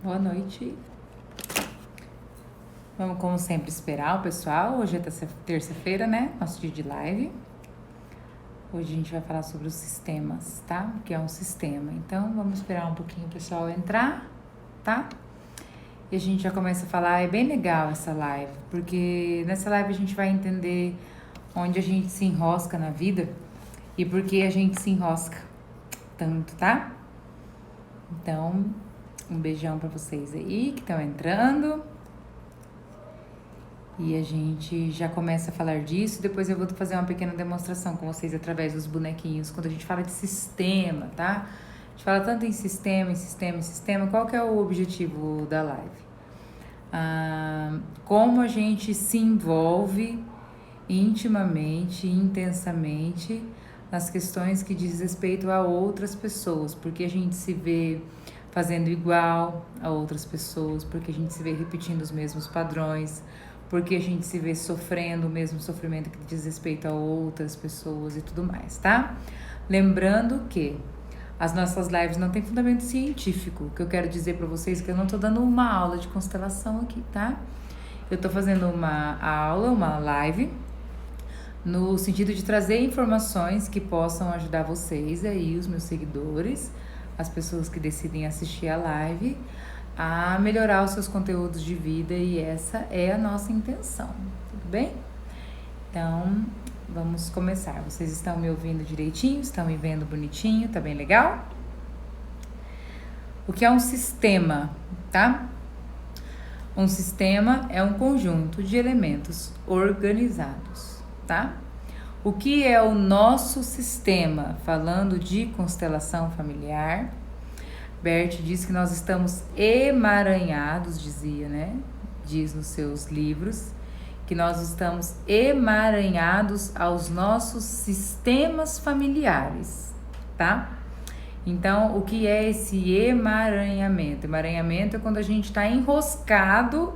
Boa noite. Vamos, como sempre, esperar o pessoal. Hoje é terça-feira, né? Nosso dia de live. Hoje a gente vai falar sobre os sistemas, tá? O que é um sistema. Então, vamos esperar um pouquinho o pessoal entrar, tá? E a gente já começa a falar. É bem legal essa live, porque nessa live a gente vai entender onde a gente se enrosca na vida e por que a gente se enrosca tanto, tá? Então, um beijão pra vocês aí que estão entrando. E a gente já começa a falar disso. Depois eu vou fazer uma pequena demonstração com vocês através dos bonequinhos. Quando a gente fala de sistema, tá? A gente fala tanto em sistema. Qual que é o objetivo da live? Como a gente se envolve intimamente, intensamente nas questões que diz respeito a outras pessoas. Porque a gente se vê fazendo igual a outras pessoas, porque a gente se vê repetindo os mesmos padrões, porque a gente se vê sofrendo o mesmo sofrimento que diz respeito a outras pessoas e tudo mais, tá? Lembrando que as nossas lives não têm fundamento científico. O que eu quero dizer pra vocês é que eu não tô dando uma aula de constelação aqui, tá? Eu tô fazendo uma aula, uma live, no sentido de trazer informações que possam ajudar vocês aí, os meus seguidores, as pessoas que decidem assistir a live, a melhorar os seus conteúdos de vida, e essa é a nossa intenção, tudo bem? Então, vamos começar. Vocês estão me ouvindo direitinho? Estão me vendo bonitinho? Tá bem legal? O que é um sistema, tá? Um sistema é um conjunto de elementos organizados, tá? O que é o nosso sistema? Falando de constelação familiar, Bert diz que nós estamos emaranhados, dizia, né? Diz nos seus livros que nós estamos emaranhados aos nossos sistemas familiares, tá? Então, o que é esse emaranhamento? Emaranhamento é quando a gente está enroscado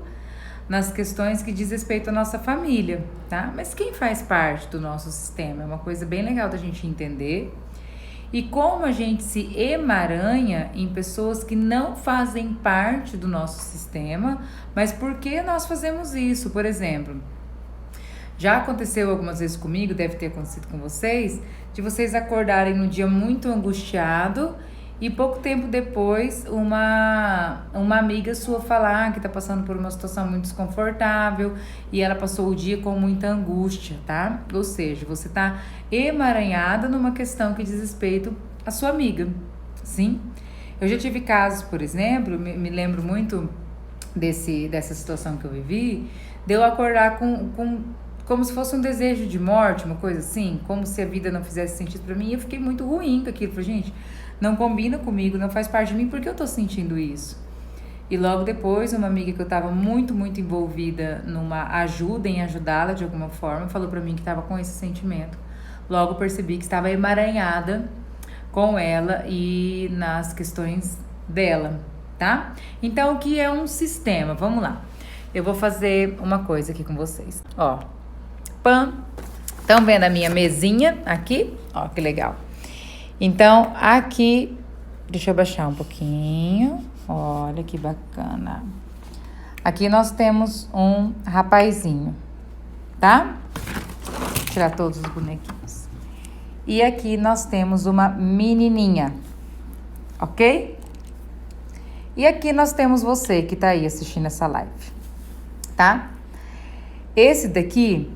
nas questões que diz respeito à nossa família, tá? Mas quem faz parte do nosso sistema? É uma coisa bem legal da gente entender. E como a gente se emaranha em pessoas que não fazem parte do nosso sistema, mas por que nós fazemos isso? Por exemplo, já aconteceu algumas vezes comigo, deve ter acontecido com vocês, de vocês acordarem num dia muito angustiado e pouco tempo depois uma amiga sua falar que tá passando por uma situação muito desconfortável e ela passou o dia com muita angústia, tá? Ou seja, você tá emaranhada numa questão que diz respeito à sua amiga, sim? Eu já tive casos, por exemplo, me lembro muito dessa situação que eu vivi, de eu acordar com como se fosse um desejo de morte, uma coisa assim, como se a vida não fizesse sentido pra mim, e eu fiquei muito ruim com aquilo. Falei, gente, não combina comigo, não faz parte de mim, por que eu tô sentindo isso? E logo depois, uma amiga que eu tava muito envolvida numa ajuda, em ajudá-la de alguma forma, falou pra mim que tava com esse sentimento. Logo percebi que estava emaranhada com ela e nas questões dela, tá? Então, o que é um sistema? Vamos lá. Eu vou fazer uma coisa aqui com vocês. Ó, estão vendo a minha mesinha aqui? Ó, que legal. Então, aqui, deixa eu baixar um pouquinho. Olha que bacana. Aqui nós temos um rapazinho, tá? Vou tirar todos os bonequinhos. E aqui nós temos uma menininha, ok? E aqui nós temos você que tá aí assistindo essa live, tá? Esse daqui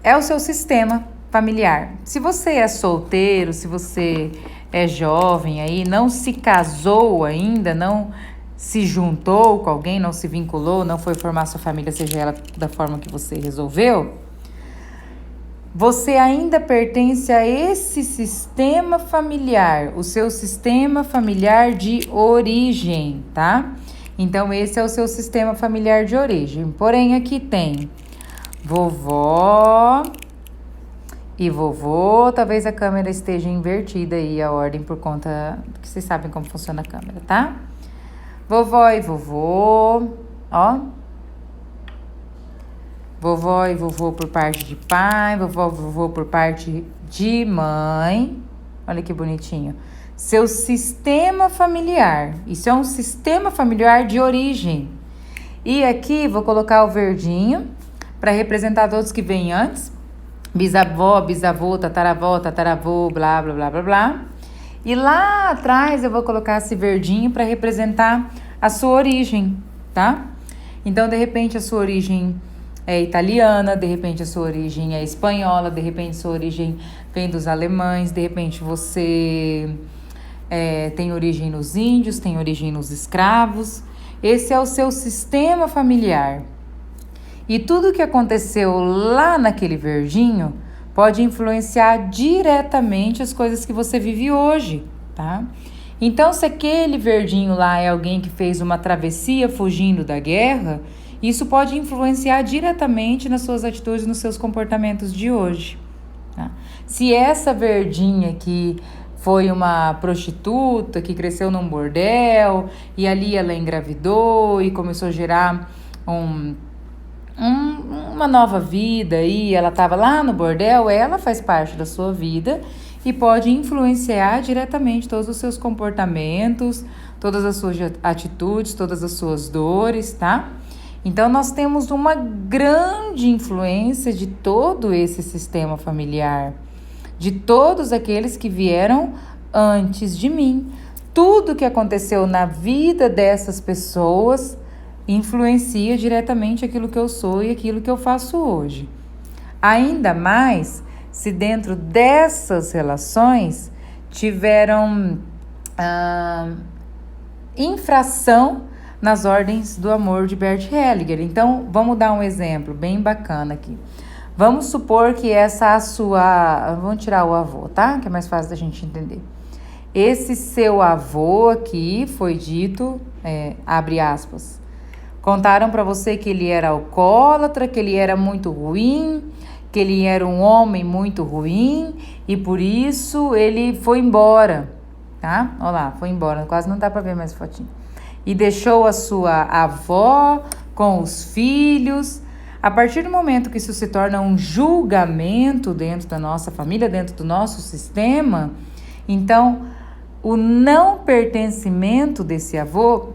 é o seu sistema familiar. Se você é solteiro, se você é jovem aí, não se casou ainda, não se juntou com alguém, não se vinculou, não foi formar sua família, seja ela da forma que você resolveu, você ainda pertence a esse sistema familiar, o seu sistema familiar de origem, tá? Então, esse é o seu sistema familiar de origem. Porém, aqui tem vovó e vovô. Talvez a câmera esteja invertida aí, a ordem, por conta que vocês sabem como funciona a câmera, tá? Vovó e vovô, ó. Vovó e vovô por parte de pai, vovó e vovô por parte de mãe. Olha que bonitinho. seu sistema familiar. Isso é um sistema familiar de origem. E aqui vou colocar o verdinho para representar todos que vêm antes. Bisavó, bisavô, tataravô, blá, blá, blá, blá, blá. E lá atrás eu vou colocar esse verdinho para representar a sua origem, tá? Então, de repente, a sua origem é italiana, de repente a sua origem é espanhola, de repente a sua origem vem dos alemães, de repente você tem origem nos índios, tem origem nos escravos. Esse é o seu sistema familiar. E tudo que aconteceu lá naquele verdinho pode influenciar diretamente as coisas que você vive hoje, tá? Então, se aquele verdinho lá é alguém que fez uma travessia fugindo da guerra, isso pode influenciar diretamente nas suas atitudes, nos seus comportamentos de hoje, tá? Se essa verdinha aqui foi uma prostituta que cresceu num bordel e ali ela engravidou e começou a gerar uma nova vida e ela estava lá no bordel, ela faz parte da sua vida e pode influenciar diretamente todos os seus comportamentos, todas as suas atitudes, todas as suas dores, tá? Então, nós temos uma grande influência de todo esse sistema familiar, de todos aqueles que vieram antes de mim. Tudo que aconteceu na vida dessas pessoas influencia diretamente aquilo que eu sou e aquilo que eu faço hoje. Ainda mais se dentro dessas relações tiveram infração nas ordens do amor de Bert Hellinger. Então, vamos dar um exemplo bem bacana aqui. Vamos supor que vamos tirar o avô, tá? Que é mais fácil da gente entender. Esse seu avô aqui foi dito, abre aspas, contaram para você que ele era alcoólatra, que ele era muito ruim, que ele era um homem muito ruim e por isso ele foi embora, tá? Olha lá, foi embora, quase não dá para ver mais fotinho. E deixou a sua avó com os filhos. A partir do momento que isso se torna um julgamento dentro da nossa família, dentro do nosso sistema, então o não pertencimento desse avô,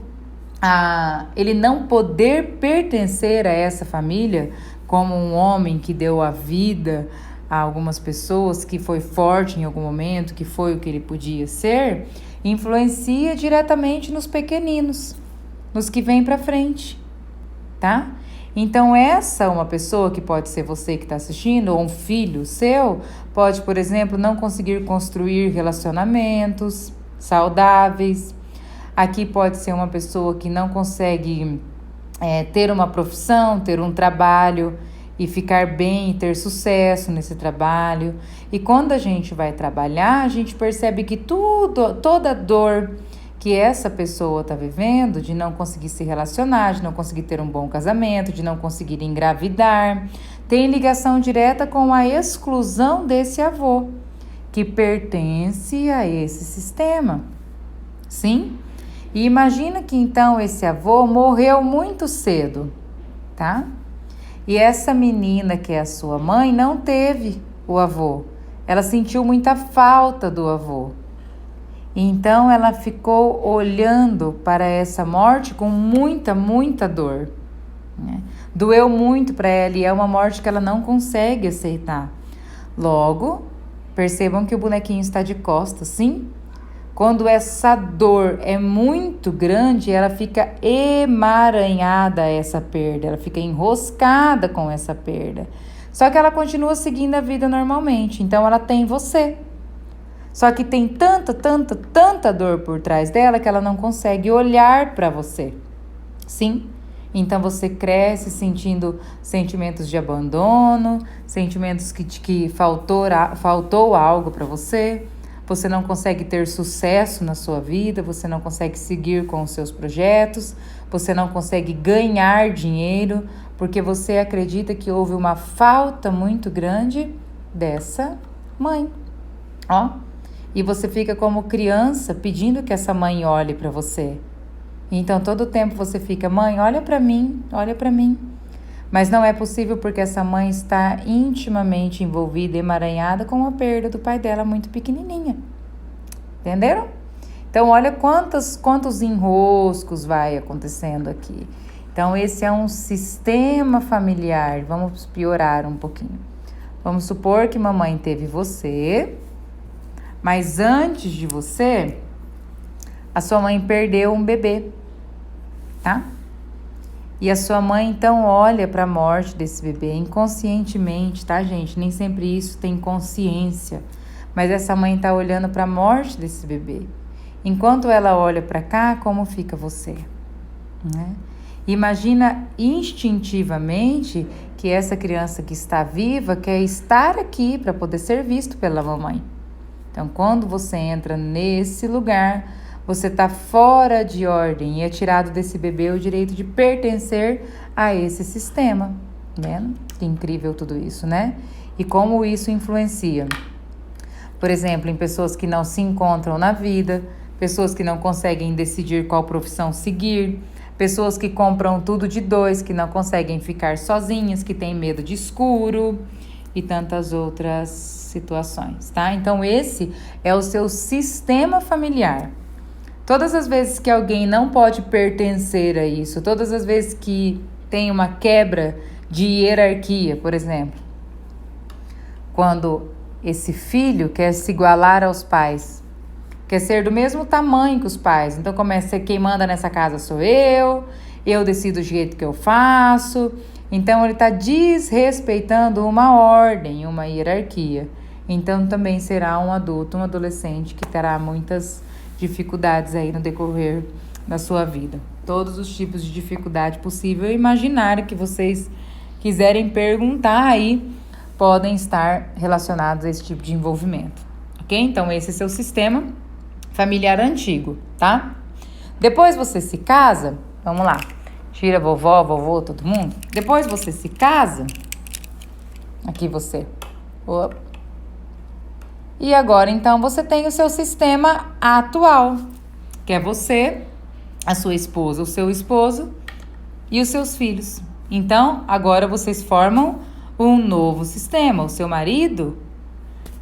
ele não poder pertencer a essa família como um homem que deu a vida a algumas pessoas, que foi forte em algum momento, que foi o que ele podia ser, influencia diretamente nos pequeninos, nos que vêm para frente, tá? Então, essa é uma pessoa que pode ser você que está assistindo, ou um filho seu, pode, por exemplo, não conseguir construir relacionamentos saudáveis. Aqui pode ser uma pessoa que não consegue ter uma profissão, ter um trabalho e ficar bem e ter sucesso nesse trabalho. E quando a gente vai trabalhar, a gente percebe que toda dor que essa pessoa está vivendo, de não conseguir se relacionar, de não conseguir ter um bom casamento, de não conseguir engravidar, tem ligação direta com a exclusão desse avô, que pertence a esse sistema. Sim? E imagina que então esse avô morreu muito cedo, tá? E essa menina que é a sua mãe não teve o avô. Ela sentiu muita falta do avô. Então ela ficou olhando para essa morte com muita, muita dor, né? Doeu muito para ela e é uma morte que ela não consegue aceitar. Logo, percebam que o bonequinho está de costas, sim? Quando essa dor é muito grande, ela fica emaranhada a essa perda, ela fica enroscada com essa perda. Só que ela continua seguindo a vida normalmente, então ela tem você. Só que tem tanta dor por trás dela que ela não consegue olhar para você. Sim? Então você cresce sentindo sentimentos de abandono, sentimentos que faltou algo para você. Você não consegue ter sucesso na sua vida, você não consegue seguir com os seus projetos, você não consegue ganhar dinheiro, porque você acredita que houve uma falta muito grande dessa mãe. Ó. E você fica como criança pedindo que essa mãe olhe para você. Então, todo tempo você fica, mãe, olha para mim, olha para mim. Mas não é possível porque essa mãe está intimamente envolvida, emaranhada com a perda do pai dela muito pequenininha. Entenderam? Então, olha quantos enroscos vai acontecendo aqui. Então, esse é um sistema familiar. Vamos piorar um pouquinho. Vamos supor que mamãe teve você, mas antes de você, a sua mãe perdeu um bebê, tá? E a sua mãe, então, olha para a morte desse bebê inconscientemente, tá, gente? Nem sempre isso tem consciência. Mas essa mãe tá olhando para a morte desse bebê. Enquanto ela olha para cá, como fica você, né? Imagina instintivamente que essa criança que está viva quer estar aqui para poder ser visto pela mamãe. Então, quando você entra nesse lugar, você está fora de ordem e é tirado desse bebê o direito de pertencer a esse sistema. Vendo? Que incrível tudo isso, né? E como isso influencia. Por exemplo, em pessoas que não se encontram na vida, pessoas que não conseguem decidir qual profissão seguir, pessoas que compram tudo de dois, que não conseguem ficar sozinhas, que têm medo de escuro e tantas outras situações, tá? Então, esse é o seu sistema familiar. Todas as vezes que alguém não pode pertencer a isso, todas as vezes que tem uma quebra de hierarquia, por exemplo, quando esse filho quer se igualar aos pais, quer ser do mesmo tamanho que os pais, então começa a ser quem manda nessa casa sou eu decido o jeito que eu faço, então ele está desrespeitando uma ordem, uma hierarquia. Então também será um adulto, um adolescente que terá muitas dificuldades aí no decorrer da sua vida. Todos os tipos de dificuldade possível e imaginário que vocês quiserem perguntar aí podem estar relacionados a esse tipo de envolvimento, ok? Então esse é seu sistema familiar antigo, tá? Depois você se casa, vamos lá, tira vovó, vovô, todo mundo. Depois você se casa, aqui você, opa. E agora, então, você tem o seu sistema atual, que é você, a sua esposa, o seu esposo e os seus filhos. Então, agora vocês formam um novo sistema. O seu marido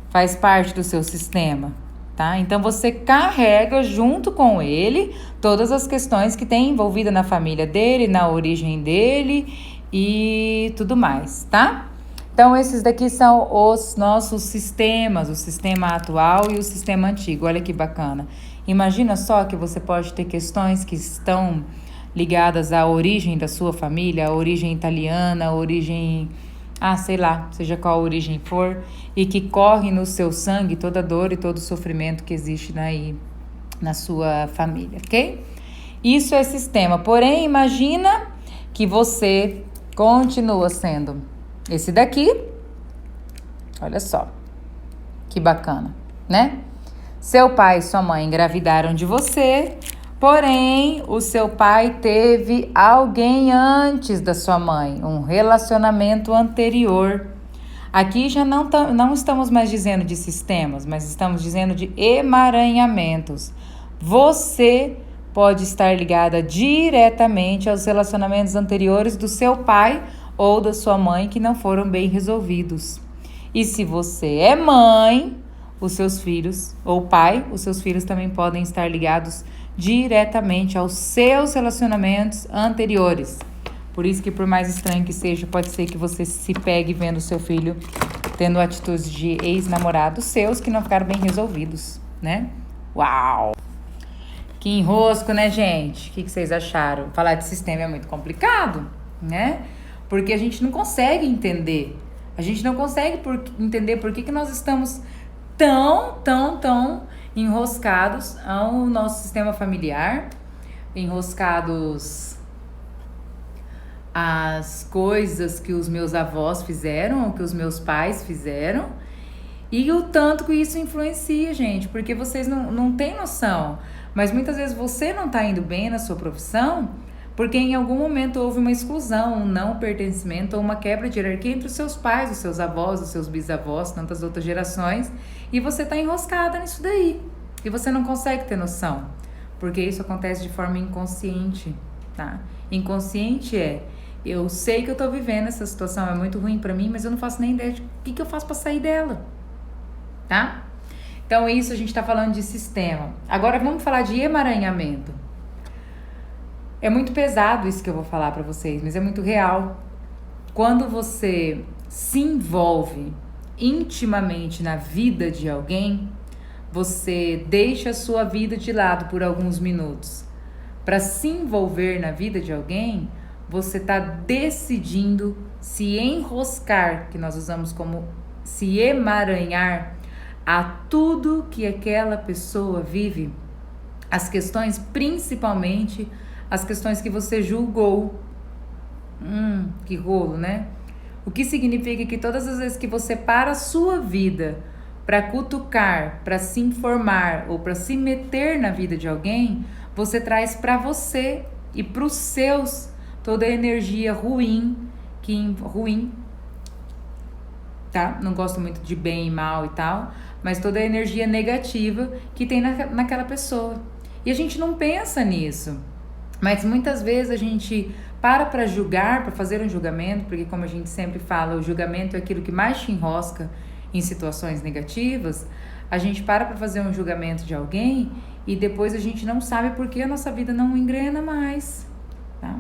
faz parte do seu sistema, tá? Então, você carrega junto com ele todas as questões que tem envolvida na família dele, na origem dele e tudo mais, tá? Então, esses daqui são os nossos sistemas, o sistema atual e o sistema antigo. Olha que bacana. Imagina só que você pode ter questões que estão ligadas à origem da sua família, a origem italiana, a origem, sei lá, seja qual a origem for, e que corre no seu sangue toda a dor e todo o sofrimento que existe aí na sua família, ok? Isso é sistema. Porém, imagina que você continua sendo esse daqui, olha só, que bacana, né? Seu pai e sua mãe engravidaram de você, porém, o seu pai teve alguém antes da sua mãe, um relacionamento anterior. Aqui já não estamos mais dizendo de sistemas, mas estamos dizendo de emaranhamentos. Você pode estar ligada diretamente aos relacionamentos anteriores do seu pai ou da sua mãe que não foram bem resolvidos. E se você é mãe, os seus filhos, ou pai, os seus filhos também podem estar ligados diretamente aos seus relacionamentos anteriores. Por isso que, por mais estranho que seja, pode ser que você se pegue vendo seu filho tendo atitudes de ex-namorados seus que não ficaram bem resolvidos, né? Uau! Que enrosco, né, gente? O que vocês acharam? Falar de sistema é muito complicado, né? Porque a gente não consegue entender. A gente não consegue entender por que nós estamos tão enroscados ao nosso sistema familiar, enroscados às coisas que os meus avós fizeram, ou que os meus pais fizeram, e o tanto que isso influencia, gente, porque vocês não têm noção. Mas muitas vezes você não está indo bem na sua profissão porque em algum momento houve uma exclusão, um não pertencimento ou uma quebra de hierarquia entre os seus pais, os seus avós, os seus bisavós, tantas outras gerações, e você está enroscada nisso daí. E você não consegue ter noção, porque isso acontece de forma inconsciente, tá? Inconsciente eu sei que eu tô vivendo essa situação, é muito ruim pra mim, mas eu não faço nem ideia de o que eu faço pra sair dela, tá? Então, isso a gente está falando de sistema. Agora, vamos falar de emaranhamento. É muito pesado isso que eu vou falar para vocês, mas é muito real. Quando você se envolve intimamente na vida de alguém, você deixa a sua vida de lado por alguns minutos. Para se envolver na vida de alguém, você está decidindo se enroscar, que nós usamos como se emaranhar, a tudo que aquela pessoa vive, as questões, principalmente as questões que você julgou. Que rolo, né? O que significa que todas as vezes que você para a sua vida para cutucar, para se informar ou para se meter na vida de alguém, você traz para você e para os seus toda a energia ruim, tá? Não gosto muito de bem e mal e tal, mas toda a energia negativa que tem naquela pessoa. E a gente não pensa nisso, mas muitas vezes a gente para julgar, para fazer um julgamento, porque como a gente sempre fala, o julgamento é aquilo que mais te enrosca em situações negativas. A gente para fazer um julgamento de alguém e depois a gente não sabe por que a nossa vida não engrena mais, tá?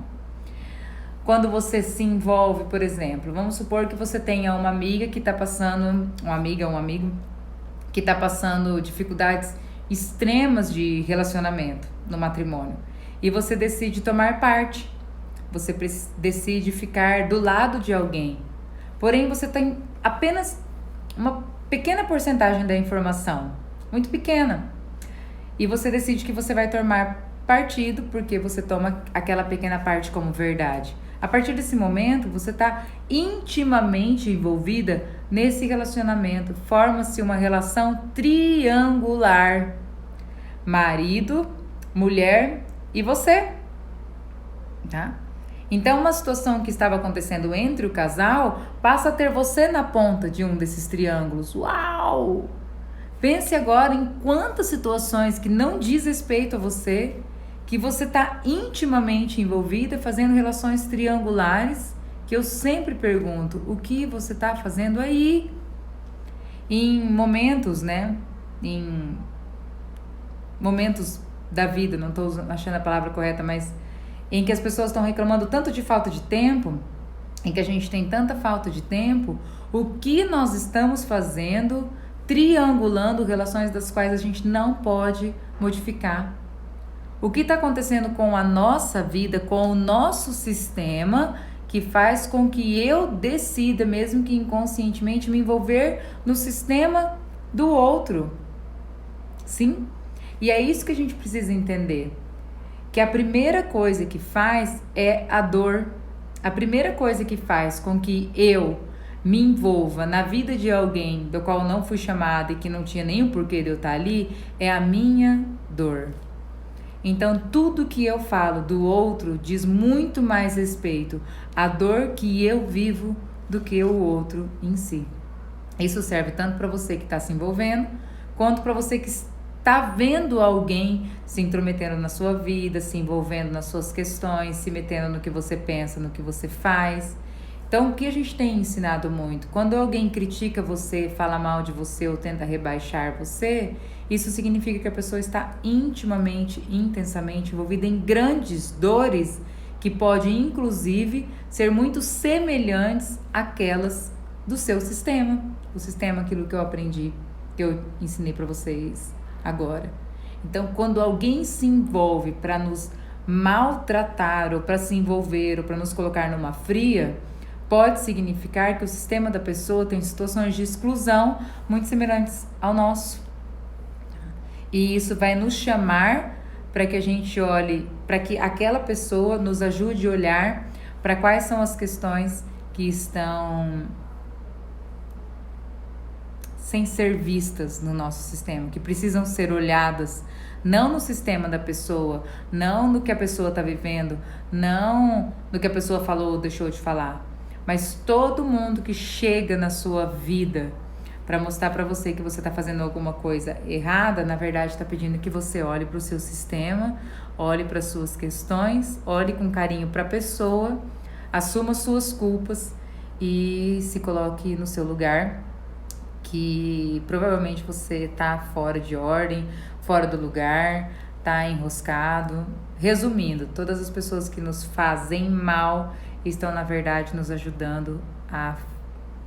Quando você se envolve, por exemplo, vamos supor que você tenha uma amiga que está passando, um amigo que está passando dificuldades extremas de relacionamento no matrimônio e você decide tomar parte, você decide ficar do lado de alguém, porém você tem apenas uma pequena porcentagem da informação, muito pequena, e você decide que você vai tomar partido porque você toma aquela pequena parte como verdade. A partir desse momento, você está intimamente envolvida nesse relacionamento. Forma-se uma relação triangular. Marido, mulher e você. Tá? Então, uma situação que estava acontecendo entre o casal passa a ter você na ponta de um desses triângulos. Uau! Pense agora em quantas situações que não diz respeito a você, que você está intimamente envolvida, fazendo relações triangulares, que eu sempre pergunto, o que você está fazendo aí? Em momentos, né? Em momentos da vida, não estou achando a palavra correta, mas em que as pessoas estão reclamando tanto de falta de tempo, em que a gente tem tanta falta de tempo, o que nós estamos fazendo, triangulando relações das quais a gente não pode modificar. O que está acontecendo com a nossa vida, com o nosso sistema, que faz com que eu decida, mesmo que inconscientemente, me envolver no sistema do outro. Sim? E é isso que a gente precisa entender. Que a primeira coisa que faz é a dor. A primeira coisa que faz com que eu me envolva na vida de alguém do qual não fui chamada e que não tinha nem o porquê de eu estar ali é a minha dor. Então, tudo que eu falo do outro diz muito mais respeito à dor que eu vivo do que o outro em si. Isso serve tanto para você que está se envolvendo, quanto para você que está vendo alguém se intrometendo na sua vida, se envolvendo nas suas questões, se metendo no que você pensa, no que você faz. Então, o que a gente tem ensinado muito? Quando alguém critica você, fala mal de você ou tenta rebaixar você, isso significa que a pessoa está intimamente, intensamente envolvida em grandes dores que podem, inclusive, ser muito semelhantes àquelas do seu sistema. O sistema, aquilo que eu aprendi, que eu ensinei para vocês agora. Então, quando alguém se envolve para nos maltratar ou para se envolver ou para nos colocar numa fria, pode significar que o sistema da pessoa tem situações de exclusão muito semelhantes ao nosso. E isso vai nos chamar para que a gente olhe, para que aquela pessoa nos ajude a olhar para quais são as questões que estão sem ser vistas no nosso sistema, que precisam ser olhadas, não no sistema da pessoa, não no que a pessoa está vivendo, não no que a pessoa falou ou deixou de falar, mas todo mundo que chega na sua vida para mostrar para você que você está fazendo alguma coisa errada, na verdade está pedindo que você olhe para o seu sistema, olhe para as suas questões, olhe com carinho para a pessoa, assuma suas culpas e se coloque no seu lugar, que provavelmente você tá fora de ordem, fora do lugar, tá enroscado. Resumindo, todas as pessoas que nos fazem mal estão, na verdade, nos ajudando a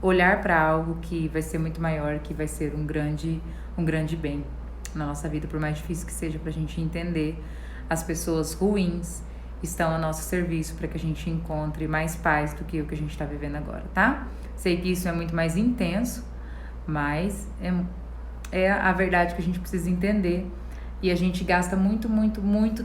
olhar para algo que vai ser muito maior, que vai ser um grande bem na nossa vida, por mais difícil que seja pra gente entender. As pessoas ruins estão a nosso serviço para que a gente encontre mais paz do que o que a gente está vivendo agora, tá? Sei que isso é muito mais intenso, mas é a verdade que a gente precisa entender. E a gente gasta muito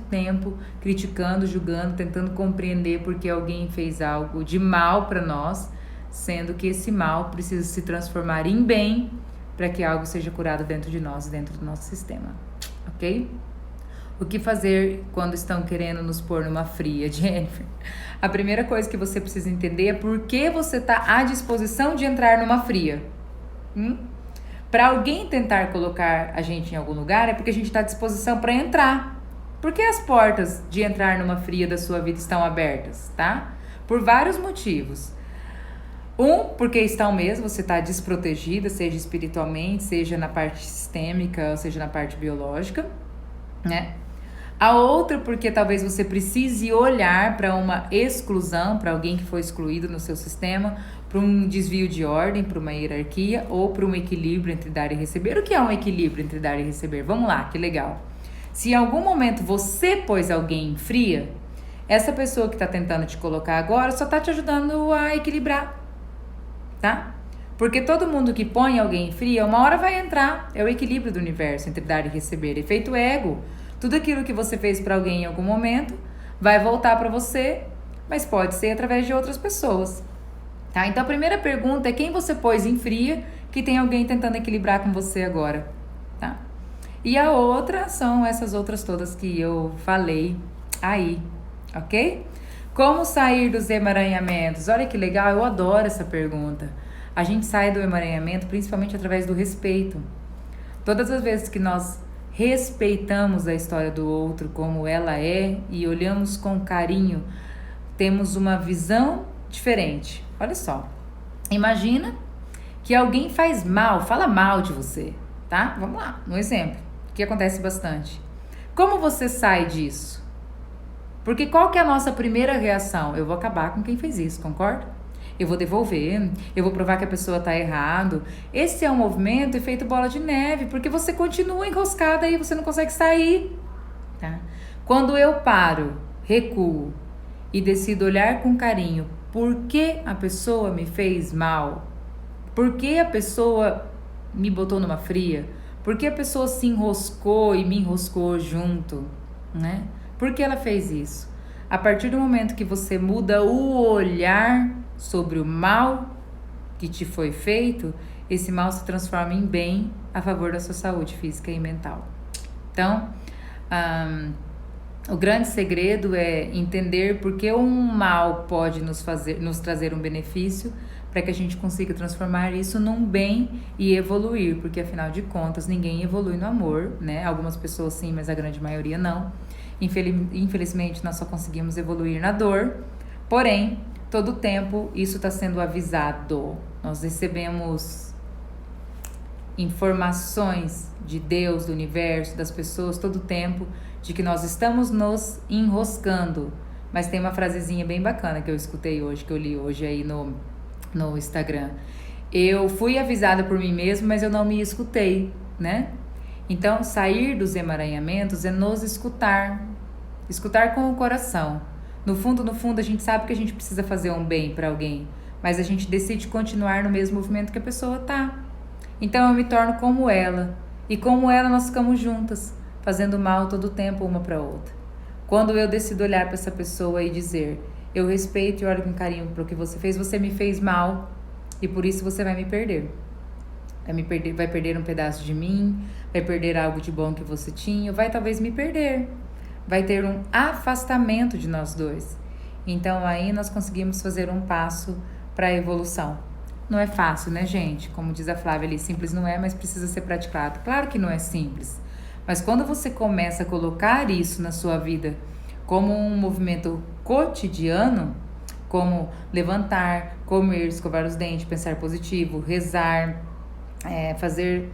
tempo criticando, julgando, tentando compreender porque alguém fez algo de mal para nós, sendo que esse mal precisa se transformar em bem para que algo seja curado dentro de nós, dentro do nosso sistema, ok? O que fazer quando estão querendo nos pôr numa fria, Jennifer? A primeira coisa que você precisa entender é por que você está à disposição de entrar numa fria. Para alguém tentar colocar a gente em algum lugar é porque a gente está à disposição para entrar. Por que as portas de entrar numa fria da sua vida estão abertas, tá? Por vários motivos. Porque estão mesmo, você está desprotegida, seja espiritualmente, seja na parte sistêmica, seja na parte biológica, né? A outra porque talvez você precise olhar para uma exclusão, para alguém que foi excluído no seu sistema, para um desvio de ordem, para uma hierarquia ou para um equilíbrio entre dar e receber. O que é um equilíbrio entre dar e receber? Vamos lá, que legal. Se em algum momento você pôs alguém em fria, essa pessoa que está tentando te colocar agora só está te ajudando a equilibrar, tá? Porque todo mundo que põe alguém em fria, uma hora vai entrar. É o equilíbrio do universo entre dar e receber. Efeito ego. Tudo aquilo que você fez para alguém em algum momento vai voltar para você, mas pode ser através de outras pessoas, tá? Então a primeira pergunta é quem você pôs em fria que tem alguém tentando equilibrar com você agora, tá? E a outra são essas outras todas que eu falei aí, ok? Como sair dos emaranhamentos? Olha que legal, eu adoro essa pergunta. A gente sai do emaranhamento principalmente através do respeito. Todas as vezes que nós respeitamos a história do outro como ela é e olhamos com carinho, temos uma visão diferente. Olha só, imagina que alguém faz mal, fala mal de você, tá? Vamos lá, um exemplo, que acontece bastante. Como você sai disso? Porque qual que é a nossa primeira reação? Eu vou acabar com quem fez isso, concorda? Eu vou devolver, eu vou provar que a pessoa tá errado. Esse é um movimento efeito bola de neve, porque você continua enroscada e você não consegue sair, tá? Quando eu paro, recuo e decido olhar com carinho por que a pessoa me fez mal, por que a pessoa me botou numa fria, por que a pessoa se enroscou e me enroscou junto, né? Por que ela fez isso? A partir do momento que você muda o olhar sobre o mal que te foi feito, esse mal se transforma em bem a favor da sua saúde física e mental. Então, o grande segredo é entender por que um mal pode nos trazer um benefício, para que a gente consiga transformar isso num bem e evoluir, porque afinal de contas ninguém evolui no amor, né? Algumas pessoas sim, mas a grande maioria não. Infelizmente nós só conseguimos evoluir na dor, porém todo o tempo isso está sendo avisado. Nós recebemos informações de Deus, do universo, das pessoas, todo o tempo, de que nós estamos nos enroscando. Mas tem uma frasezinha bem bacana que eu escutei hoje, que eu li hoje aí no Instagram. Eu fui avisada por mim mesma, mas eu não me escutei, né? Então, sair dos emaranhamentos é nos escutar. Escutar com o coração. No fundo, a gente sabe que a gente precisa fazer um bem para alguém, mas a gente decide continuar no mesmo movimento que a pessoa tá. Então, eu me torno como ela. E como ela, nós ficamos juntas, fazendo mal todo o tempo uma para outra. Quando eu decido olhar para essa pessoa e dizer: eu respeito e olho com carinho para o que você fez, você me fez mal e por isso você vai me perder. Vai perder um pedaço de mim, vai perder algo de bom que você tinha, vai talvez me perder. Vai ter um afastamento de nós dois. Então aí nós conseguimos fazer um passo para a evolução. Não é fácil, né, gente? Como diz a Flávia ali, simples não é, mas precisa ser praticado. Claro que não é simples. Mas quando você começa a colocar isso na sua vida como um movimento cotidiano, como levantar, comer, escovar os dentes, pensar positivo, rezar, fazer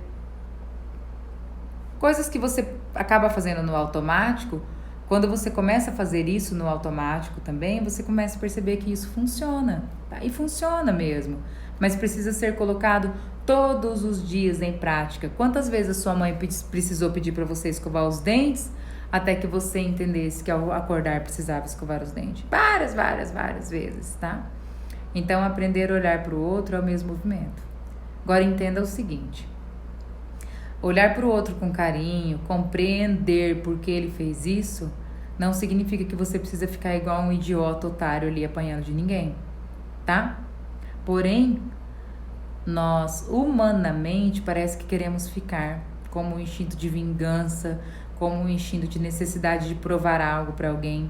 coisas que você acaba fazendo no automático. Quando você começa a fazer isso no automático também, você começa a perceber que isso funciona, tá? E funciona mesmo, mas precisa ser colocado todos os dias em prática. Quantas vezes a sua mãe precisou pedir para você escovar os dentes até que você entendesse que ao acordar precisava escovar os dentes? Várias vezes, tá? Então, aprender a olhar para o outro é o mesmo movimento. Agora, entenda o seguinte: olhar para o outro com carinho, compreender por que ele fez isso, não significa que você precisa ficar igual um idiota otário ali apanhando de ninguém, tá? Porém, nós humanamente parece que queremos ficar como um instinto de vingança, como um instinto de necessidade de provar algo para alguém,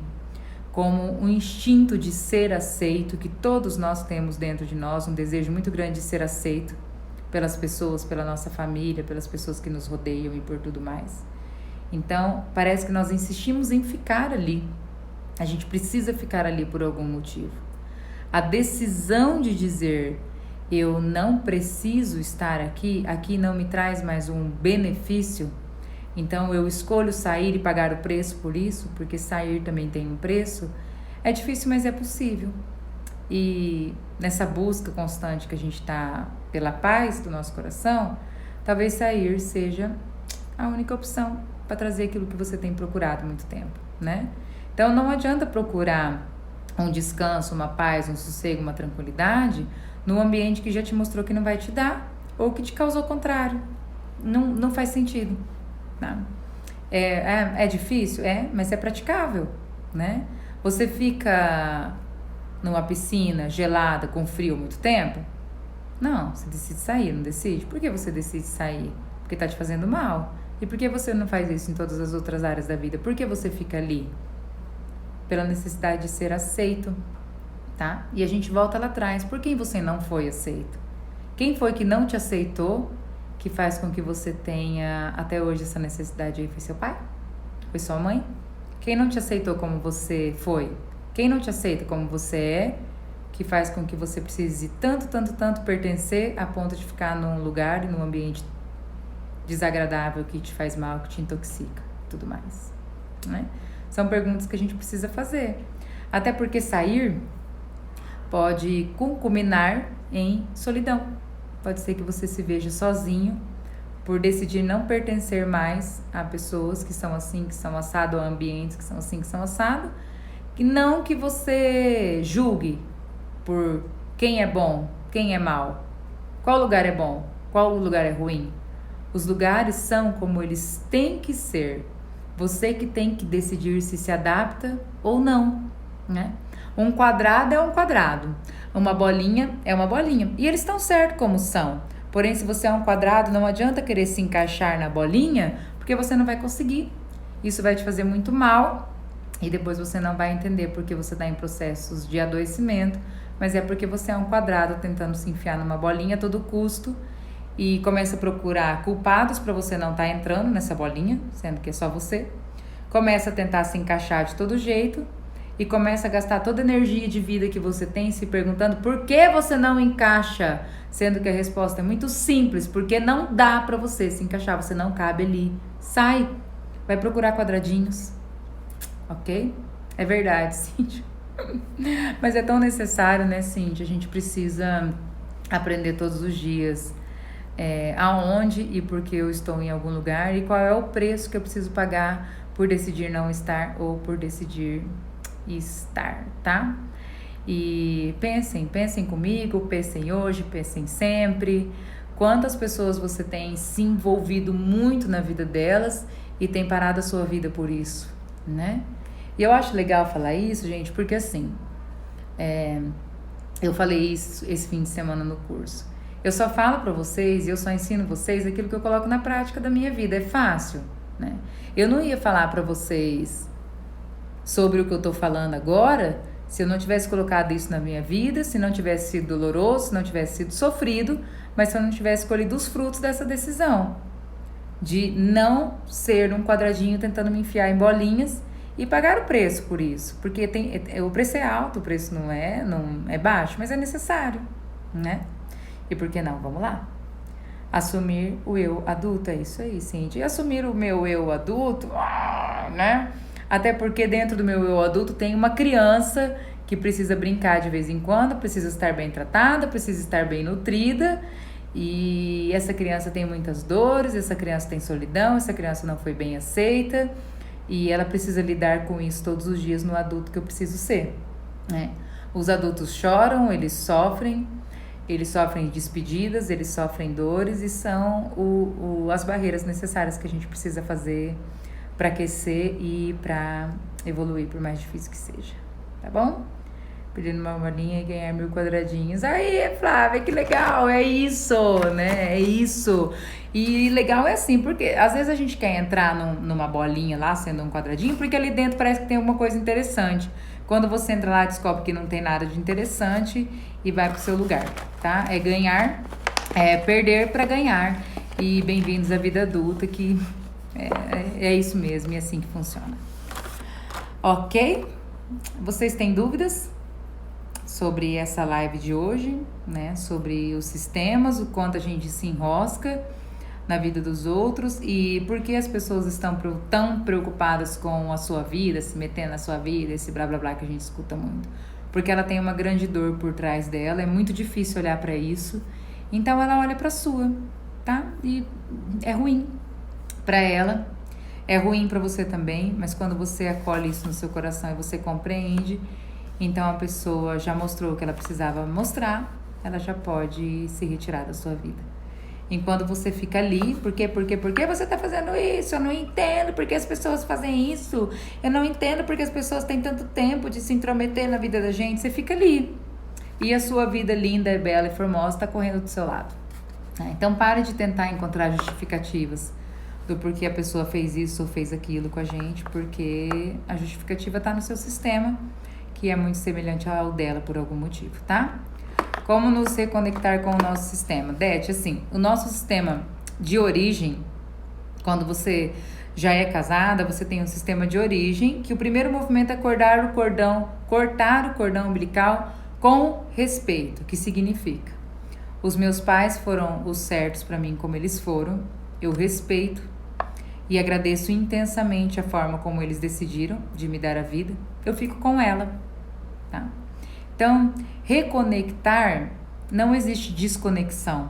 como um instinto de ser aceito, que todos nós temos dentro de nós, um desejo muito grande de ser aceito pelas pessoas, pela nossa família, pelas pessoas que nos rodeiam e por tudo mais. Então, parece que nós insistimos em ficar ali. A gente precisa ficar ali por algum motivo. A decisão de dizer eu não preciso estar aqui, aqui não me traz mais um benefício, então eu escolho sair e pagar o preço por isso, porque sair também tem um preço, é difícil, mas é possível. E nessa busca constante que a gente está pela paz do nosso coração, talvez sair seja a única opção para trazer aquilo que você tem procurado há muito tempo, né? Então não adianta procurar um descanso, uma paz, um sossego, uma tranquilidade num ambiente que já te mostrou que não vai te dar ou que te causou o contrário. Não faz sentido, tá? É difícil? Mas é praticável, né? Você fica numa piscina gelada, com frio muito tempo? Não, você decide sair, não decide? Por que você decide sair? Porque tá te fazendo mal. E por que você não faz isso em todas as outras áreas da vida? Por que você fica ali? Pela necessidade de ser aceito, tá? E a gente volta lá atrás. Por quem você não foi aceito? Quem foi que não te aceitou, que faz com que você tenha até hoje essa necessidade aí? Foi seu pai? Foi sua mãe? Quem não te aceitou como você foi? Quem não te aceita como você é, que faz com que você precise tanto pertencer a ponto de ficar num lugar e num ambiente desagradável que te faz mal, que te intoxica, tudo mais, né? São perguntas que a gente precisa fazer. Até porque sair pode culminar em solidão. Pode ser que você se veja sozinho por decidir não pertencer mais a pessoas que são assim, que são assado, a ambientes que são assim, que são assado. E não que você julgue por quem é bom, quem é mal, qual lugar é bom, qual lugar é ruim. Os lugares são como eles têm que ser. Você que tem que decidir se adapta ou não, né? Um quadrado é um quadrado, uma bolinha é uma bolinha. E eles estão certos como são. Porém, se você é um quadrado, não adianta querer se encaixar na bolinha, porque você não vai conseguir. Isso vai te fazer muito mal. E depois você não vai entender porque você está em processos de adoecimento, mas é porque você é um quadrado tentando se enfiar numa bolinha a todo custo e começa a procurar culpados para você não estar entrando nessa bolinha, sendo que é só você. Começa a tentar se encaixar de todo jeito e começa a gastar toda a energia de vida que você tem se perguntando por que você não encaixa, sendo que a resposta é muito simples, porque não dá para você se encaixar, você não cabe ali. Sai, vai procurar quadradinhos. Ok? É verdade, Cíntia. Mas é tão necessário, né, Cíntia? A gente precisa aprender todos os dias aonde e por que eu estou em algum lugar e qual é o preço que eu preciso pagar por decidir não estar ou por decidir estar, tá? E pensem comigo, pensem hoje, pensem sempre. Quantas pessoas você tem se envolvido muito na vida delas e tem parado a sua vida por isso, né? E eu acho legal falar isso, gente, porque assim, eu falei isso esse fim de semana no curso. Eu só falo pra vocês e eu só ensino vocês aquilo que eu coloco na prática da minha vida. É fácil, né? Eu não ia falar pra vocês sobre o que eu tô falando agora se eu não tivesse colocado isso na minha vida, se não tivesse sido doloroso, se não tivesse sido sofrido, mas se eu não tivesse colhido os frutos dessa decisão de não ser um quadradinho tentando me enfiar em bolinhas e pagar o preço por isso, porque o preço é alto, o preço não é baixo, mas é necessário, né? E por que não? Vamos lá. Assumir o eu adulto, é isso aí, Cindy. E assumir o meu eu adulto, né? Até porque dentro do meu eu adulto tem uma criança que precisa brincar de vez em quando, precisa estar bem tratada, precisa estar bem nutrida. E essa criança tem muitas dores, essa criança tem solidão, essa criança não foi bem aceita. E ela precisa lidar com isso todos os dias no adulto que eu preciso ser, né? Os adultos choram, eles sofrem despedidas, eles sofrem dores e são as barreiras necessárias que a gente precisa fazer para aquecer e para evoluir, por mais difícil que seja, tá bom? Pedindo uma bolinha e ganhar 1000 quadradinhos. Aí, Flávia, que legal, é isso, né? É isso. E legal é assim, porque às vezes a gente quer entrar numa bolinha lá, sendo um quadradinho, porque ali dentro parece que tem alguma coisa interessante. Quando você entra lá, descobre que não tem nada de interessante e vai pro seu lugar, tá? É ganhar, é perder para ganhar. E bem-vindos à vida adulta, que é isso mesmo, e é assim que funciona. Ok? Vocês têm dúvidas sobre essa live de hoje, né? Sobre os sistemas, o quanto a gente se enrosca na vida dos outros e por que as pessoas estão tão preocupadas com a sua vida, se metendo na sua vida, esse blá blá blá que a gente escuta muito. Porque ela tem uma grande dor por trás dela, é muito difícil olhar para isso, então ela olha para a sua, tá? E é ruim para ela, é ruim para você também, mas quando você acolhe isso no seu coração e você compreende, então a pessoa já mostrou o que ela precisava mostrar, ela já pode se retirar da sua vida. Enquanto você fica ali, por que você tá fazendo isso? Eu não entendo por que as pessoas fazem isso. Eu não entendo por que as pessoas têm tanto tempo de se intrometer na vida da gente. Você fica ali. E a sua vida linda, bela e formosa tá correndo do seu lado. Então pare de tentar encontrar justificativas do porquê a pessoa fez isso ou fez aquilo com a gente, porque a justificativa tá no seu sistema, que é muito semelhante ao dela por algum motivo, tá? Como nos reconectar com o nosso sistema? Dete, assim, o nosso sistema de origem, quando você já é casada, você tem um sistema de origem, que o primeiro movimento é cortar o cordão umbilical com respeito, que significa: os meus pais foram os certos para mim como eles foram, eu respeito e agradeço intensamente a forma como eles decidiram de me dar a vida, eu fico com ela, tá? Então, reconectar, não existe desconexão.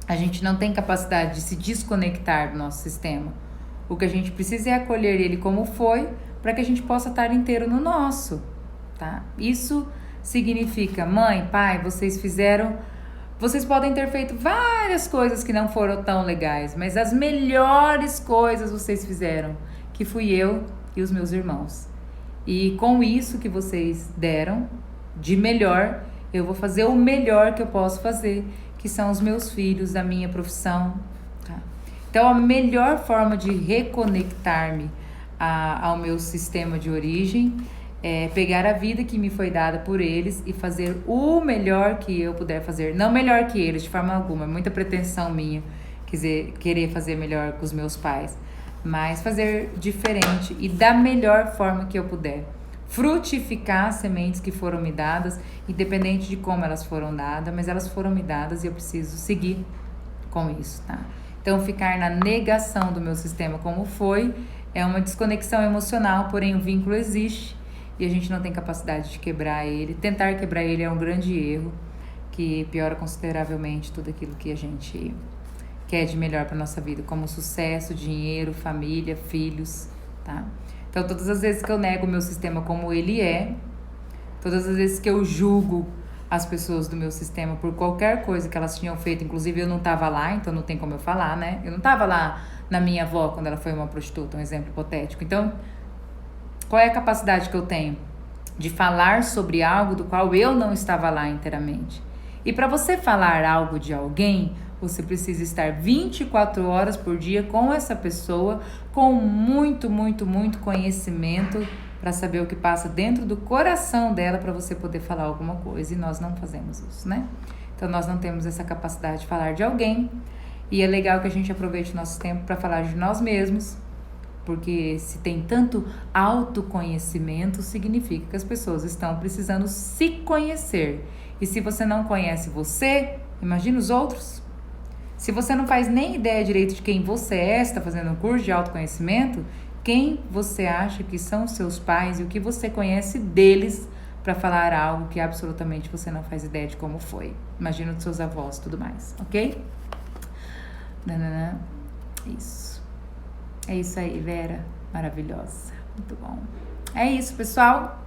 A gente não tem capacidade de se desconectar do nosso sistema. O que a gente precisa é acolher ele como foi, para que a gente possa estar inteiro no nosso, tá? Isso significa, mãe, pai, vocês podem ter feito várias coisas que não foram tão legais, mas as melhores coisas vocês fizeram, que fui eu e os meus irmãos. E com isso que vocês deram de melhor, eu vou fazer o melhor que eu posso fazer, que são os meus filhos, a minha profissão, tá? Então, a melhor forma de reconectar-me ao meu sistema de origem é pegar a vida que me foi dada por eles e fazer o melhor que eu puder fazer. Não melhor que eles, de forma alguma, é muita pretensão minha querer fazer melhor com os meus pais, mas fazer diferente e da melhor forma que eu puder. Frutificar as sementes que foram me dadas, independente de como elas foram dadas, mas elas foram me dadas e eu preciso seguir com isso, tá? Então, ficar na negação do meu sistema como foi é uma desconexão emocional, porém o vínculo existe e a gente não tem capacidade de quebrar ele. Tentar quebrar ele é um grande erro que piora consideravelmente tudo aquilo que a gente quer de melhor para nossa vida, como sucesso, dinheiro, família, filhos, tá? Então, todas as vezes que eu nego o meu sistema como ele é, todas as vezes que eu julgo as pessoas do meu sistema por qualquer coisa que elas tinham feito, inclusive eu não tava lá, então não tem como eu falar, né? Eu não tava lá na minha avó quando ela foi uma prostituta, um exemplo hipotético. Então, qual é a capacidade que eu tenho de falar sobre algo do qual eu não estava lá inteiramente? E para você falar algo de alguém, você precisa estar 24 horas por dia com essa pessoa, com muito, muito, muito conhecimento para saber o que passa dentro do coração dela para você poder falar alguma coisa. E nós não fazemos isso, né? Então, nós não temos essa capacidade de falar de alguém. E é legal que a gente aproveite o nosso tempo para falar de nós mesmos, porque se tem tanto autoconhecimento, significa que as pessoas estão precisando se conhecer. E se você não conhece você, imagina os outros. Se você não faz nem ideia direito de quem você é, está fazendo um curso de autoconhecimento, quem você acha que são os seus pais e o que você conhece deles para falar algo que absolutamente você não faz ideia de como foi. Imagina dos seus avós e tudo mais, ok? Nanana. Isso. É isso aí, Vera. Maravilhosa. Muito bom. É isso, pessoal.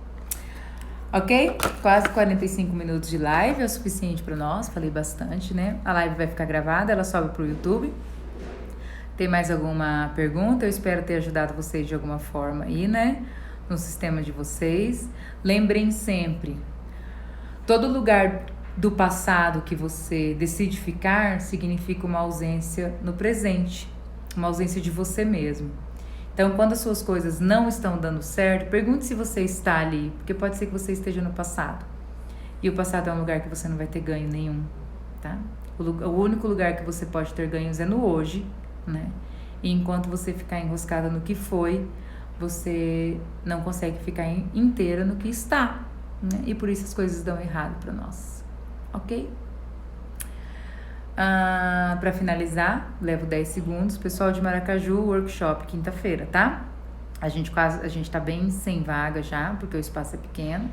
Ok? Quase 45 minutos de live é o suficiente para nós. Falei bastante, né? A live vai ficar gravada, ela sobe pro YouTube. Tem mais alguma pergunta? Eu espero ter ajudado vocês de alguma forma aí, né? No sistema de vocês. Lembrem sempre, todo lugar do passado que você decide ficar significa uma ausência no presente, uma ausência de você mesmo. Então, quando as suas coisas não estão dando certo, pergunte se você está ali, porque pode ser que você esteja no passado. E o passado é um lugar que você não vai ter ganho nenhum, tá? O único lugar que você pode ter ganhos é no hoje, né? E enquanto você ficar enroscada no que foi, você não consegue ficar inteira no que está, né? E por isso as coisas dão errado para nós, ok? Para finalizar, levo 10 segundos. Pessoal de Maracaju, workshop quinta-feira, tá? A gente tá bem sem vaga já, porque o espaço é pequeno.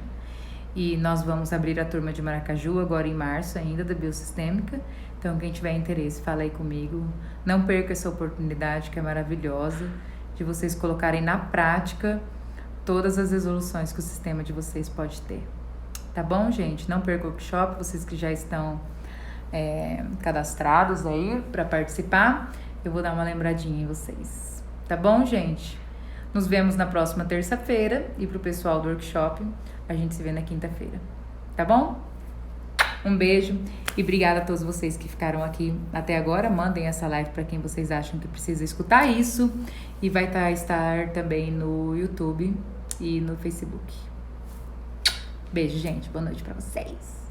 E nós vamos abrir a turma de Maracaju agora em março ainda, da Biosistêmica. Então, quem tiver interesse, fala aí comigo. Não perca essa oportunidade, que é maravilhosa, de vocês colocarem na prática todas as resoluções que o sistema de vocês pode ter. Tá bom, gente? Não perca o workshop, vocês que já estão cadastrados aí para participar, eu vou dar uma lembradinha em vocês. Tá bom, gente? Nos vemos na próxima terça-feira e pro pessoal do workshop, a gente se vê na quinta-feira. Tá bom? Um beijo e obrigada a todos vocês que ficaram aqui até agora. Mandem essa live para quem vocês acham que precisa escutar isso. E vai estar também no YouTube e no Facebook. Beijo, gente. Boa noite para vocês.